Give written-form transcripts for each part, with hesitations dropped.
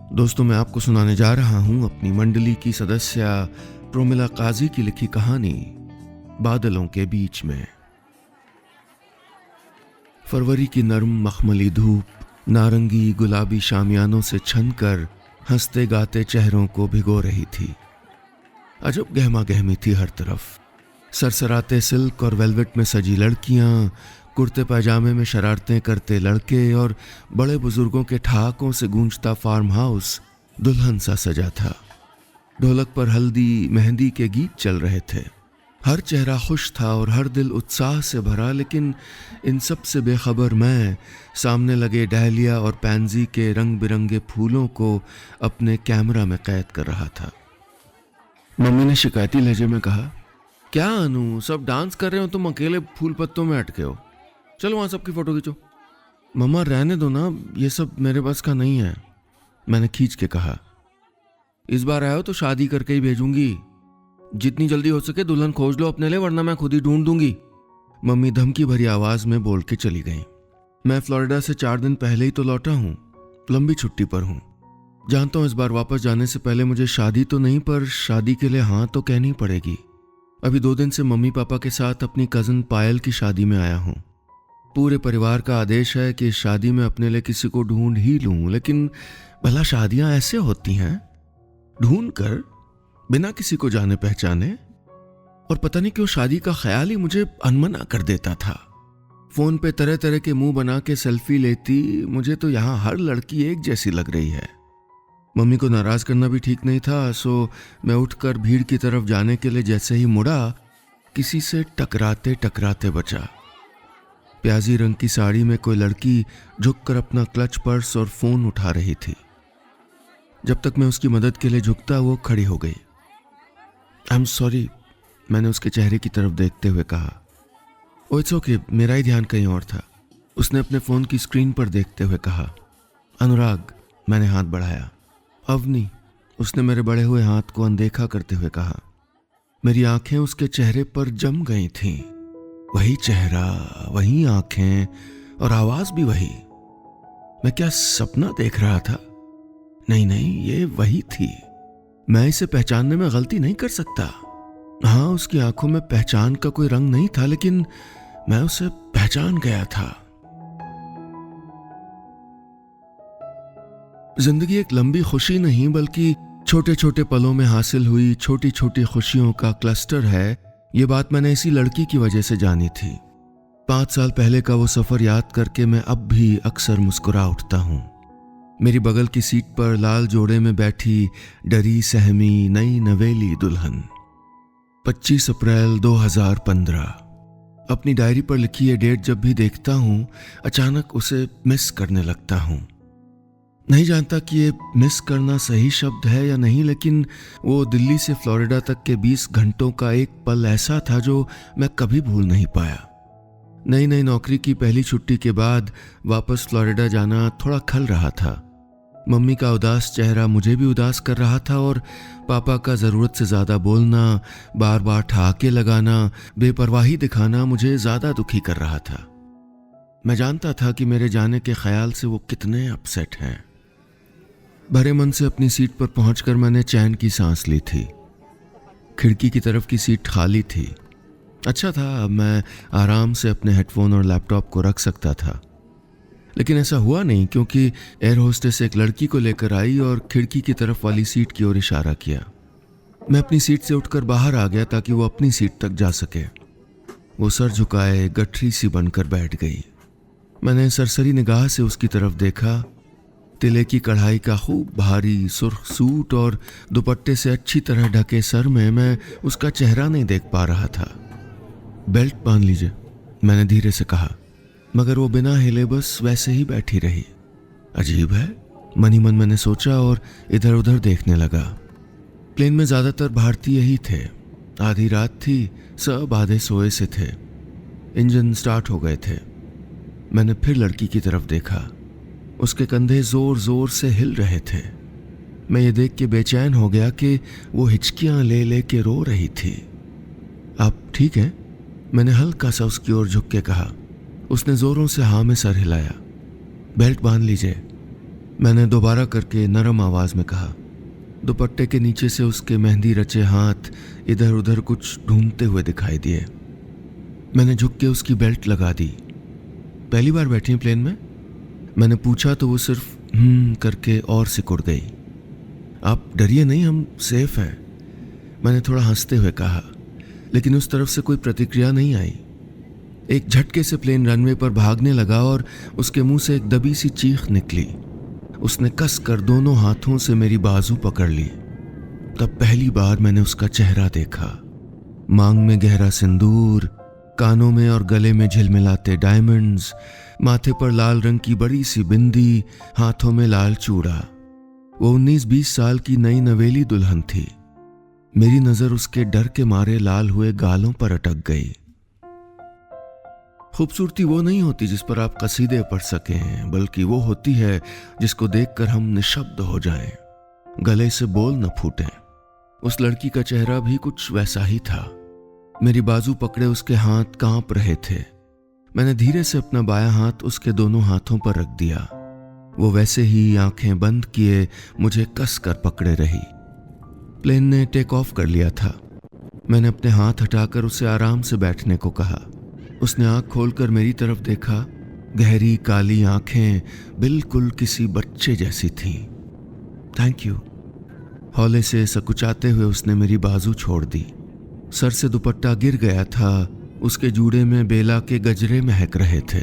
दोस्तों, मैं आपको सुनाने जा रहा हूं अपनी मंडली की सदस्य प्रोमिला काजी की लिखी कहानी बादलों के बीच में। फरवरी की नरम मखमली धूप नारंगी गुलाबी शामियानों से छनकर हंसते गाते चेहरों को भिगो रही थी। अजब गहमा गहमी थी हर तरफ। सरसराते सिल्क और वेलवेट में सजी लड़कियां, कुर्ते पैजामे में शरारतें करते लड़के और बड़े बुजुर्गों के ठहाकों से गूंजता फार्म हाउस दुल्हन सा सजा था। ढोलक पर हल्दी मेहंदी के गीत चल रहे थे। हर चेहरा खुश था और हर दिल उत्साह से भरा, लेकिन इन सब से बेखबर मैं सामने लगे डहलिया और पैंजी के रंग बिरंगे फूलों को अपने कैमरा में कैद कर रहा था। मम्मी ने शिकायती लहजे में कहा, क्या अनु, सब डांस कर रहे हो, तुम अकेले फूल पत्तों में अटके हो। चलो वहां सबकी फोटो खींचो। मम्मा रहने दो ना, ये सब मेरे बस का नहीं है, मैंने खींच के कहा। इस बार आए हो तो शादी करके ही भेजूंगी। जितनी जल्दी हो सके दुल्हन खोज लो अपने लिए, वरना मैं खुद ही ढूंढ दूंगी। मम्मी धमकी भरी आवाज में बोल के चली गई। मैं फ्लोरिडा से 4 दिन पहले ही तो लौटा हूँ, लंबी छुट्टी पर हूँ। जानता हूँ इस बार वापस जाने से पहले मुझे शादी तो नहीं, पर शादी के लिए हाँ तो कहनी पड़ेगी। अभी 2 दिन से मम्मी पापा के साथ अपनी कजन पायल की शादी में आया हूँ। पूरे परिवार का आदेश है कि शादी में अपने लिए किसी को ढूंढ ही लूं, लेकिन भला शादियां ऐसे होती हैं, ढूंढ कर, बिना किसी को जाने पहचाने। और पता नहीं क्यों शादी का ख्याल ही मुझे अनमना कर देता था। फोन पे तरह तरह के मुंह बना के सेल्फी लेती। मुझे तो यहाँ हर लड़की एक जैसी लग रही है। मम्मी को नाराज करना भी ठीक नहीं था, सो मैं उठकर भीड़ की तरफ जाने के लिए जैसे ही मुड़ा, किसी से टकराते टकराते बचा। प्याजी रंग की साड़ी में कोई लड़की झुककर अपना क्लच पर्स और फोन उठा रही थी। जब तक मैं उसकी मदद के लिए झुकता, वो खड़ी हो गई। आई एम सॉरी, मैंने उसके चेहरे की तरफ देखते हुए कहा। ओ इट्स ओके, मेरा ही ध्यान कहीं और था, उसने अपने फोन की स्क्रीन पर देखते हुए कहा। अनुराग, मैंने हाथ बढ़ाया। अवनी, उसने मेरे बढ़े हुए हाथ को अनदेखा करते हुए कहा। मेरी आंखें उसके चेहरे पर जम गई थीं। वही चेहरा, वही आंखें और आवाज भी वही। मैं क्या सपना देख रहा था? नहीं नहीं, ये वही थी। मैं इसे पहचानने में गलती नहीं कर सकता। हाँ, उसकी आंखों में पहचान का कोई रंग नहीं था, लेकिन मैं उसे पहचान गया था। जिंदगी एक लंबी खुशी नहीं, बल्कि छोटे छोटे पलों में हासिल हुई छोटी छोटी खुशियों का क्लस्टर है। ये बात मैंने इसी लड़की की वजह से जानी थी। 5 साल पहले का वो सफर याद करके मैं अब भी अक्सर मुस्कुरा उठता हूँ। मेरी बगल की सीट पर लाल जोड़े में बैठी डरी सहमी नई नवेली दुल्हन। 25 अप्रैल 2015। अपनी डायरी पर लिखी ये डेट जब भी देखता हूँ, अचानक उसे मिस करने लगता हूँ। नहीं जानता कि ये मिस करना सही शब्द है या नहीं, लेकिन वो दिल्ली से फ्लोरिडा तक के 20 घंटों का एक पल ऐसा था जो मैं कभी भूल नहीं पाया। नई नई नौकरी की पहली छुट्टी के बाद वापस फ्लोरिडा जाना थोड़ा खल रहा था। मम्मी का उदास चेहरा मुझे भी उदास कर रहा था, और पापा का ज़रूरत से ज़्यादा बोलना, बार बार ठहाके लगाना, बेपरवाही दिखाना मुझे ज़्यादा दुखी कर रहा था। मैं जानता था कि मेरे जाने के ख्याल से वो कितने अपसेट हैं। भरे मन से अपनी सीट पर पहुंचकर मैंने चैन की सांस ली थी। खिड़की की तरफ की सीट खाली थी। अच्छा था, अब मैं आराम से अपने हेडफोन और लैपटॉप को रख सकता था। लेकिन ऐसा हुआ नहीं, क्योंकि एयर होस्टेस एक लड़की को लेकर आई और खिड़की की तरफ वाली सीट की ओर इशारा किया। मैं अपनी सीट से उठकर बाहर आ गया ताकि वो अपनी सीट तक जा सके। वो सर झुकाए गठरी सी बनकर बैठ गई। मैंने सरसरी निगाह से उसकी तरफ देखा। तिले की कढ़ाई का खूब भारी सुर्ख सूट और दुपट्टे से अच्छी तरह ढके सर में मैं उसका चेहरा नहीं देख पा रहा था। बेल्ट बांध लीजिए, मैंने धीरे से कहा, मगर वो बिना हिले बस वैसे ही बैठी रही। अजीब है, मन ही मन मैंने सोचा और इधर उधर देखने लगा। प्लेन में ज्यादातर भारतीय ही थे। आधी रात थी, सब आधे सोए से थे। इंजन स्टार्ट हो गए थे। मैंने फिर लड़की की तरफ देखा। उसके कंधे जोर जोर से हिल रहे थे। मैं ये देख के बेचैन हो गया कि वो हिचकियां ले ले के रो रही थी। आप ठीक हैं? मैंने हल्का सा उसकी ओर झुक के कहा। उसने जोरों से हाँ में सर हिलाया। बेल्ट बांध लीजिए, मैंने दोबारा करके नरम आवाज में कहा। दुपट्टे के नीचे से उसके मेहंदी रचे हाथ इधर उधर कुछ ढूंढते हुए दिखाई दिए। मैंने झुक के उसकी बेल्ट लगा दी। पहली बार बैठी हैं प्लेन में? मैंने पूछा तो वो सिर्फ करके और सिकुड़ गई। आप डरिए नहीं, हम सेफ हैं, मैंने थोड़ा हंसते हुए कहा, लेकिन उस तरफ से कोई प्रतिक्रिया नहीं आई। एक झटके से प्लेन रनवे पर भागने लगा और उसके मुंह से एक दबी सी चीख निकली। उसने कस कर दोनों हाथों से मेरी बाजू पकड़ ली। तब पहली बार मैंने उसका चेहरा देखा। मांग में गहरा सिंदूर, कानों में और गले में झिलमिलाते डायमंड्स, माथे पर लाल रंग की बड़ी सी बिंदी, हाथों में लाल चूड़ा। वो 19-20 साल की नई नवेली दुल्हन थी। मेरी नजर उसके डर के मारे लाल हुए गालों पर अटक गई। खूबसूरती वो नहीं होती जिस पर आप कसीदे पढ़ सकें, बल्कि वो होती है जिसको देखकर हम निशब्द हो जाएं, गले से बोल न फूटें। उस लड़की का चेहरा भी कुछ वैसा ही था। मेरी बाजू पकड़े उसके हाथ कांप रहे थे। मैंने धीरे से अपना बायां हाथ उसके दोनों हाथों पर रख दिया। वो वैसे ही आंखें बंद किए मुझे कस कर पकड़े रही। प्लेन ने टेक ऑफ कर लिया था। मैंने अपने हाथ हटाकर उसे आराम से बैठने को कहा। उसने आंख खोलकर मेरी तरफ देखा। गहरी काली आंखें बिल्कुल किसी बच्चे जैसी थीं। Thank you. हौले से सकुचाते हुए उसने मेरी बाजू छोड़ दी। सर से दुपट्टा गिर गया था। उसके जूड़े में बेला के गजरे महक रहे थे।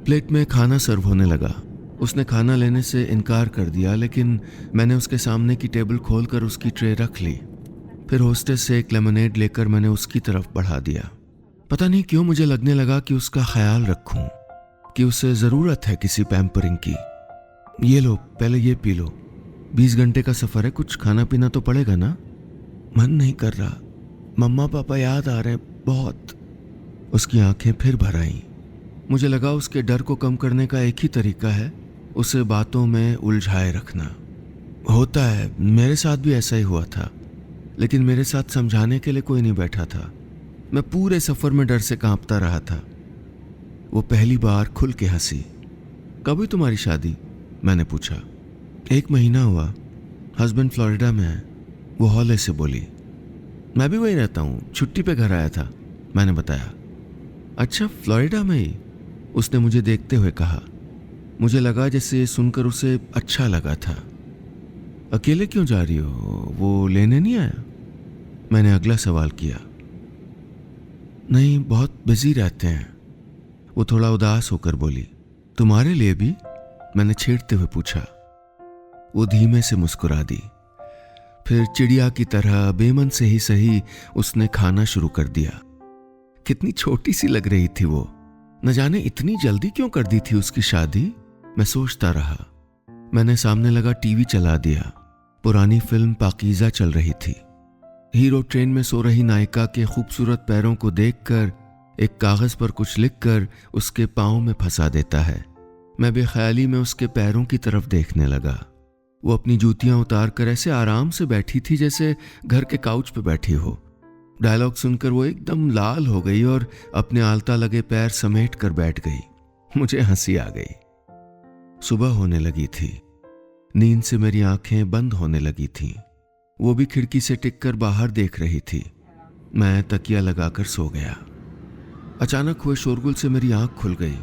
प्लेट में खाना सर्व होने लगा। उसने खाना लेने से इनकार कर दिया, लेकिन मैंने उसके सामने की टेबल खोलकर उसकी ट्रे रख ली। फिर होस्टेस से एक लेमनेड लेकर मैंने उसकी तरफ बढ़ा दिया। पता नहीं क्यों मुझे लगने लगा कि उसका ख्याल रखूं, कि उसे ज़रूरत है किसी पैम्परिंग की। ये लो, पहले ये पी लो। 20 घंटे का सफ़र है, कुछ खाना पीना तो पड़ेगा ना? मन नहीं कर रहा, मम्मा पापा याद आ रहे बहुत। उसकी आंखें फिर भर आईं। मुझे लगा उसके डर को कम करने का एक ही तरीका है, उसे बातों में उलझाए रखना। होता है, मेरे साथ भी ऐसा ही हुआ था, लेकिन मेरे साथ समझाने के लिए कोई नहीं बैठा था। मैं पूरे सफ़र में डर से कांपता रहा था। वो पहली बार खुल के हंसी। कब हुई तुम्हारी शादी? मैंने पूछा। 1 महीना हुआ, हस्बैंड फ्लोरिडा में है, वो हौले से बोली। मैं भी वहीं रहता हूँ, छुट्टी पे घर आया था, मैंने बताया। अच्छा, फ्लोरिडा में ही? उसने मुझे देखते हुए कहा। मुझे लगा जैसे ये सुनकर उसे अच्छा लगा था। अकेले क्यों जा रही हो, वो लेने नहीं आया? मैंने अगला सवाल किया। नहीं, बहुत बिजी रहते हैं, वो थोड़ा उदास होकर बोली। तुम्हारे लिए भी? मैंने छेड़ते हुए पूछा। वो धीमे से मुस्कुरा दी। फिर चिड़िया की तरह बेमन से ही सही उसने खाना शुरू कर दिया। कितनी छोटी सी लग रही थी वो। न जाने इतनी जल्दी क्यों कर दी थी उसकी शादी, मैं सोचता रहा। मैंने सामने लगा टीवी चला दिया। पुरानी फिल्म पाकीज़ा चल रही थी। हीरो ट्रेन में सो रही नायिका के खूबसूरत पैरों को देखकर एक कागज पर कुछ लिखकर उसके पांव में फंसा देता है। मैं बेख्याली में उसके पैरों की तरफ देखने लगा। वो अपनी जूतियां उतार कर ऐसे आराम से बैठी थी जैसे घर के काउच पे बैठी हो। डायलॉग सुनकर वो एकदम लाल हो गई और अपने आलता लगे पैर समेट कर बैठ गई। मुझे हंसी आ गई। सुबह होने लगी थी। नींद से मेरी आंखें बंद होने लगी थीं। वो भी खिड़की से टिककर बाहर देख रही थी। मैं तकिया लगाकर सो गया। अचानक हुए शोरगुल से मेरी आंख खुल गई।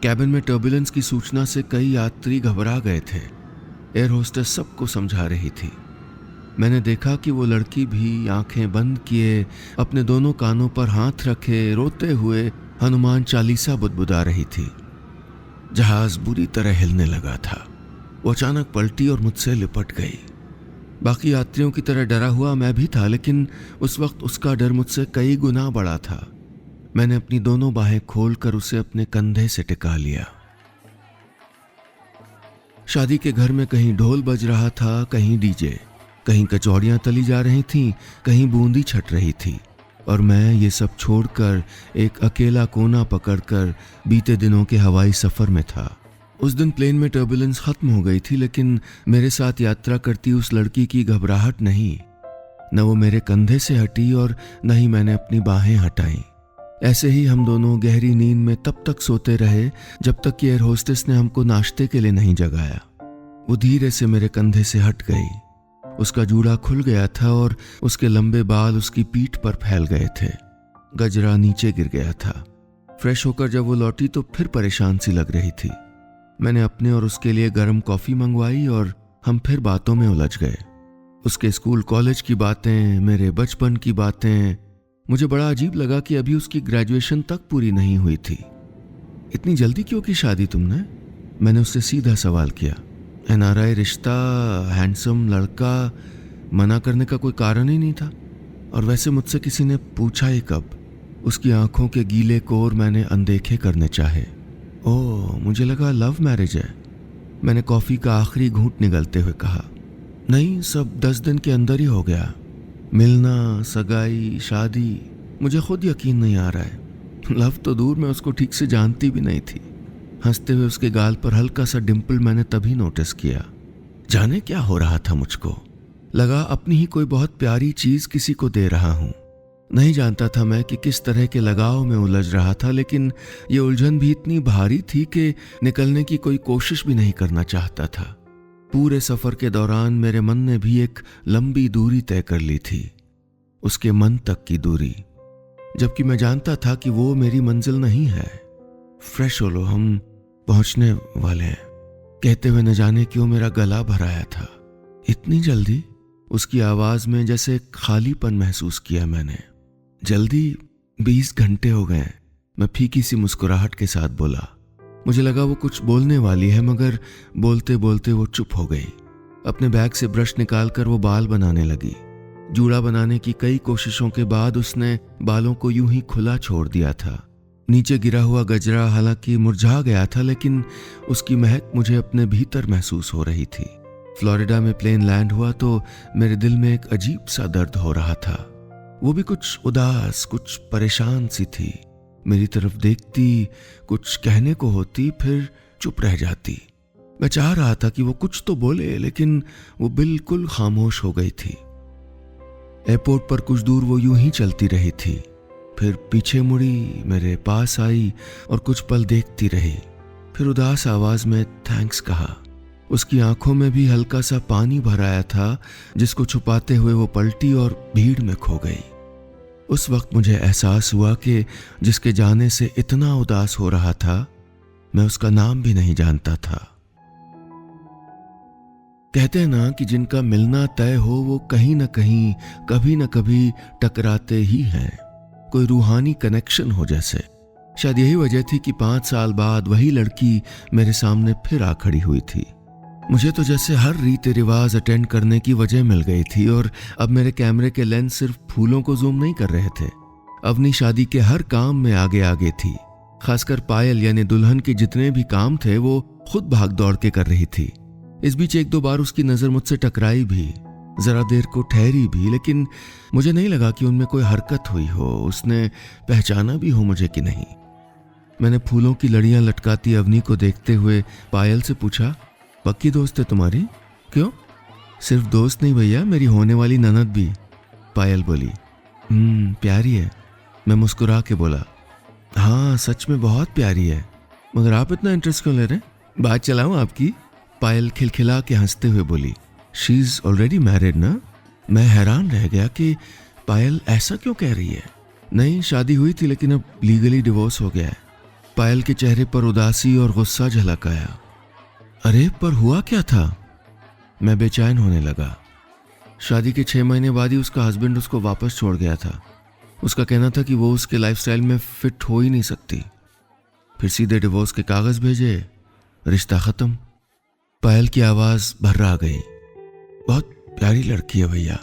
कैबिन में टर्बुलेंस की सूचना से कई यात्री घबरा गए थे। एयर होस्टेस सबको समझा रही थी। मैंने देखा कि वो लड़की भी आंखें बंद किए अपने दोनों कानों पर हाथ रखे रोते हुए हनुमान चालीसा बुदबुदा रही थी। जहाज बुरी तरह हिलने लगा था। वो अचानक पलटी और मुझसे लिपट गई। बाकी यात्रियों की तरह डरा हुआ मैं भी था, लेकिन उस वक्त उसका डर मुझसे कई गुना बड़ा था। मैंने अपनी दोनों बाहें खोलकर उसे अपने कंधे से टिका लिया। शादी के घर में कहीं ढोल बज रहा था, कहीं डीजे, कहीं कचौड़ियां तली जा रही थीं, कहीं बूंदी छट रही थी, और मैं ये सब छोड़कर एक अकेला कोना पकड़कर बीते दिनों के हवाई सफर में था। उस दिन प्लेन में टर्बुलेंस खत्म हो गई थी, लेकिन मेरे साथ यात्रा करती उस लड़की की घबराहट नहीं। न वो मेरे कंधे से हटी और न ही मैंने अपनी बाहें हटाई। ऐसे ही हम दोनों गहरी नींद में तब तक सोते रहे जब तक कि एयर होस्टेस ने हमको नाश्ते के लिए नहीं जगाया। वो धीरे से मेरे कंधे से हट गई। उसका जूड़ा खुल गया था और उसके लंबे बाल उसकी पीठ पर फैल गए थे। गजरा नीचे गिर गया था। फ्रेश होकर जब वो लौटी तो फिर परेशान सी लग रही थी। मैंने अपने और उसके लिए गर्म कॉफी मंगवाई और हम फिर बातों में उलझ गए। उसके स्कूल कॉलेज की बातें, मेरे बचपन की बातें। मुझे बड़ा अजीब लगा कि अभी उसकी ग्रेजुएशन तक पूरी नहीं हुई थी। इतनी जल्दी क्यों की शादी तुमने? मैंने उससे सीधा सवाल किया। एनआरआई रिश्ता, हैंडसम लड़का, मना करने का कोई कारण ही नहीं था। और वैसे मुझसे किसी ने पूछा ही कब? उसकी आंखों के गीले कोर मैंने अनदेखे करने चाहे। ओह, मुझे लगा लव मैरिज है। मैंने कॉफी का आखिरी घूंट निगलते हुए कहा। नहीं, सब 10 दिन के अंदर ही हो गया। मिलना, सगाई, शादी, मुझे खुद यकीन नहीं आ रहा है। लव तो दूर, मैं उसको ठीक से जानती भी नहीं थी। हंसते हुए उसके गाल पर हल्का सा डिम्पल मैंने तभी नोटिस किया। जाने क्या हो रहा था मुझको। लगा अपनी ही कोई बहुत प्यारी चीज किसी को दे रहा हूं। नहीं जानता था मैं कि किस तरह के लगाव में उलझ रहा था, लेकिन ये उलझन भी इतनी भारी थी कि निकलने की कोई कोशिश भी नहीं करना चाहता था। पूरे सफर के दौरान मेरे मन ने भी एक लंबी दूरी तय कर ली थी, उसके मन तक की दूरी, जबकि मैं जानता था कि वो मेरी मंजिल नहीं है। फ्रेश हो लो, हम पहुंचने वाले हैं, कहते हुए न जाने क्यों मेरा गला भर आया था। इतनी जल्दी? उसकी आवाज में जैसे खालीपन महसूस किया मैंने। जल्दी? 20 घंटे हो गए, मैं फीकी सी मुस्कुराहट के साथ बोला। मुझे लगा वो कुछ बोलने वाली है, मगर बोलते बोलते वो चुप हो गई। अपने बैग से ब्रश निकालकर वो बाल बनाने लगी। जूड़ा बनाने की कई कोशिशों के बाद उसने बालों को यूं ही खुला छोड़ दिया था। नीचे गिरा हुआ गजरा हालांकि मुरझा गया था, लेकिन उसकी महक मुझे अपने भीतर महसूस हो रही थी। फ्लोरिडा में प्लेन लैंड हुआ तो मेरे दिल में एक अजीब सा दर्द हो रहा था। वो भी कुछ उदास, कुछ परेशान सी थी। मेरी तरफ देखती, कुछ कहने को होती, फिर चुप रह जाती। मैं चाह रहा था कि वो कुछ तो बोले, लेकिन वो बिल्कुल खामोश हो गई थी। एयरपोर्ट पर कुछ दूर वो यूं ही चलती रही थी, फिर पीछे मुड़ी, मेरे पास आई और कुछ पल देखती रही। फिर उदास आवाज में थैंक्स कहा। उसकी आंखों में भी हल्का सा पानी भर आया था, जिसको छुपाते हुए वो पलटी और भीड़ में खो गई। उस वक्त मुझे एहसास हुआ कि जिसके जाने से इतना उदास हो रहा था, मैं उसका नाम भी नहीं जानता था। कहते हैं ना कि जिनका मिलना तय हो वो कहीं ना कहीं, कभी ना कभी टकराते ही हैं, कोई रूहानी कनेक्शन हो जैसे। शायद यही वजह थी कि 5 साल बाद वही लड़की मेरे सामने फिर आ खड़ी हुई थी। मुझे तो जैसे हर रीति रिवाज अटेंड करने की वजह मिल गई थी, और अब मेरे कैमरे के लेंस सिर्फ फूलों को जूम नहीं कर रहे थे। अपनी शादी के हर काम में आगे आगे थी। खासकर पायल यानी दुल्हन के जितने भी काम थे वो खुद भाग दौड़ के कर रही थी। इस बीच 1-2 बार उसकी नजर मुझसे टकराई भी, जरा देर को ठहरी भी, लेकिन मुझे नहीं लगा कि उनमें कोई हरकत हुई हो, उसने पहचाना भी हो मुझे कि नहीं। मैंने फूलों की लड़ियां लटकाती अवनी को देखते हुए पायल से पूछा, पक्की दोस्त है तुम्हारी? क्यों? सिर्फ दोस्त नहीं भैया, मेरी होने वाली ननद भी। पायल बोली। प्यारी है। मैं मुस्कुरा के बोला, हाँ सच में बहुत प्यारी है, मगर आप इतना इंटरेस्ट क्यों ले रहे? बात चलाऊं आपकी? पायल खिलखिला के हंसते हुए बोली, शी इज ऑलरेडी मैरिड ना? मैं हैरान रह गया कि पायल ऐसा क्यों कह रही है। नहीं, शादी हुई थी लेकिन अब लीगली डिवोर्स हो गया है। पायल के चेहरे पर उदासी और गुस्सा झलक आया। अरे पर हुआ क्या था? मैं बेचैन होने लगा। शादी के 6 महीने बाद ही उसका हस्बैंड उसको वापस छोड़ गया था। उसका कहना था कि वो उसके लाइफस्टाइल में फिट हो ही नहीं सकती। फिर सीधे डिवोर्स के कागज भेजे, रिश्ता खत्म। पायल की आवाज भर्रा गई। बहुत प्यारी लड़की है भैया।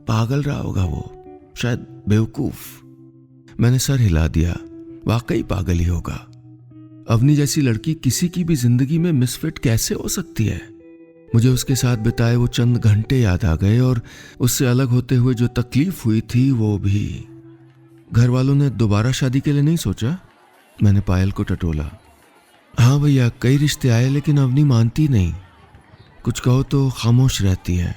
पागल रहा होगा वो, शायद बेवकूफ। मैंने सर हिला दिया। वाकई पागल ही होगा। अवनी जैसी लड़की किसी की भी जिंदगी में मिसफिट कैसे हो सकती है? मुझे उसके साथ बिताए वो चंद घंटे याद आ गए, और उससे अलग होते हुए जो तकलीफ हुई थी वो भी। घर वालों ने दोबारा शादी के लिए नहीं सोचा? मैंने पायल को टटोला। हाँ भैया, कई रिश्ते आए लेकिन अवनी मानती नहीं। कुछ कहो तो खामोश रहती है।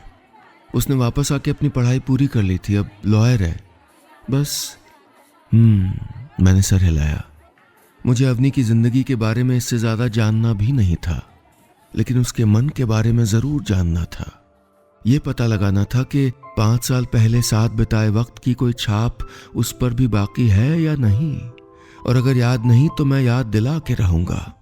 उसने वापस आके अपनी पढ़ाई पूरी कर ली थी, अब लॉयर है बस। मैंने सर हिलाया। मुझे अवनी की जिंदगी के बारे में इससे ज्यादा जानना भी नहीं था। लेकिन उसके मन के बारे में जरूर जानना था। ये पता लगाना था कि 5 साल पहले साथ बिताए वक्त की कोई छाप उस पर भी बाकी है या नहीं, और अगर याद नहीं तो मैं याद दिला के रहूंगा।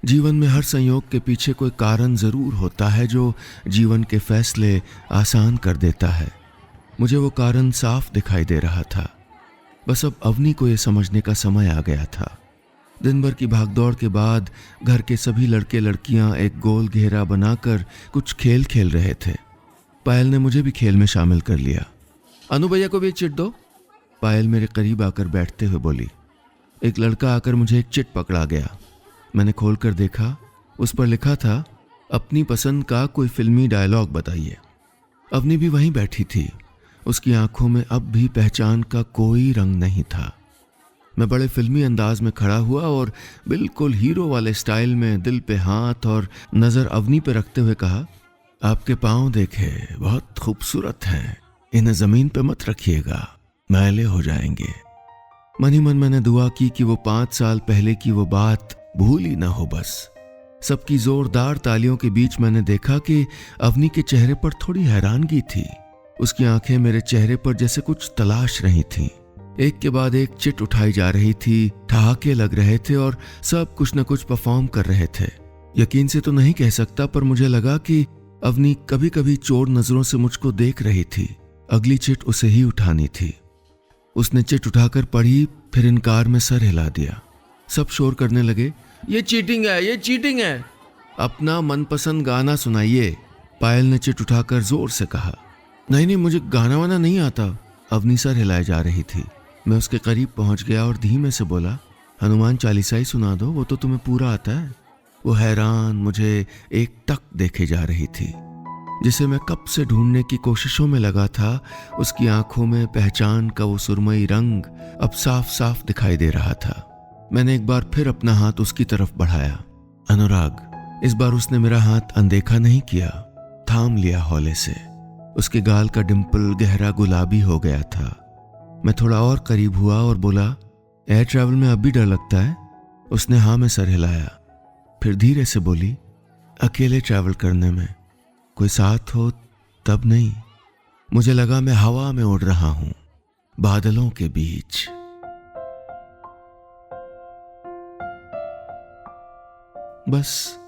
जीवन में हर संयोग के पीछे कोई कारण जरूर होता है जो जीवन के फैसले आसान कर देता है। मुझे वो कारण साफ दिखाई दे रहा था। बस अब अवनी को यह समझने का समय आ गया था। दिन भर की भागदौड़ के बाद घर के सभी लड़के लड़कियां एक गोल घेरा बनाकर कुछ खेल खेल रहे थे। पायल ने मुझे भी खेल में शामिल कर लिया। अनु भैया को भी एक चिट दो, पायल मेरे करीब आकर बैठते हुए बोली। एक लड़का आकर मुझे एक चिट पकड़ा गया। मैंने खोलकर देखा, उस पर लिखा था, अपनी पसंद का कोई फिल्मी डायलॉग बताइए। अवनी भी वहीं बैठी थी। उसकी आंखों में अब भी पहचान का कोई रंग नहीं था। मैं बड़े फिल्मी अंदाज में खड़ा हुआ और बिल्कुल हीरो वाले स्टाइल में दिल पे हाथ और नजर अवनी पे रखते हुए कहा, आपके पांव देखे, बहुत खूबसूरत हैं, इन्हें जमीन पे मत रखिएगा, मैले हो जाएंगे। मन ही मन मैंने दुआ की कि वो 5 साल पहले की वो बात भूल ही ना हो। बस सबकी जोरदार तालियों के बीच मैंने देखा कि अवनी के चेहरे पर थोड़ी हैरानगी थी। उसकी आंखें मेरे चेहरे पर जैसे कुछ तलाश रही थीं। एक के बाद एक चिट उठाई जा रही थी, ठहाके लग रहे थे और सब कुछ न कुछ परफॉर्म कर रहे थे। यकीन से तो नहीं कह सकता, पर मुझे लगा कि अवनी कभी कभी चोर नजरों से मुझको देख रही थी। अगली चिट उसे ही उठानी थी। उसने चिट उठाकर पढ़ी, फिर इनकार में सर हिला दिया। सब शोर करने लगे, ये चीटिंग है, ये चीटिंग है, अपना मनपसंद गाना सुनाइए। पायल ने चिट उठाकर जोर से कहा, नहीं, मुझे गाना वाना नहीं आता। अवनी सर हिलाए जा रही थी। मैं उसके करीब पहुंच गया और धीमे से बोला, हनुमान चालीसा ही सुना दो, वो तो तुम्हें पूरा आता है। वो हैरान मुझे एक टक देखे जा रही थी, जिसे मैं कब से ढूंढने की कोशिशों में लगा था। उसकी आंखों में पहचान का वो सुरमई रंग अब साफ साफ दिखाई दे रहा था। मैंने एक बार फिर अपना हाथ उसकी तरफ बढ़ाया। अनुराग, इस बार उसने मेरा हाथ अनदेखा नहीं किया, थाम लिया हौले से। उसके गाल का डिंपल गहरा गुलाबी हो गया था। मैं थोड़ा और करीब हुआ और बोला, एयर ट्रैवल में अब भी डर लगता है? उसने हाँ में सर हिलाया। फिर धीरे से बोली, अकेले ट्रैवल करने में, कोई साथ हो तब नहीं। मुझे लगा मैं हवा में उड़ रहा हूं, बादलों के बीच। बस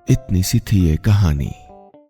इतनी सी थी ये कहानी।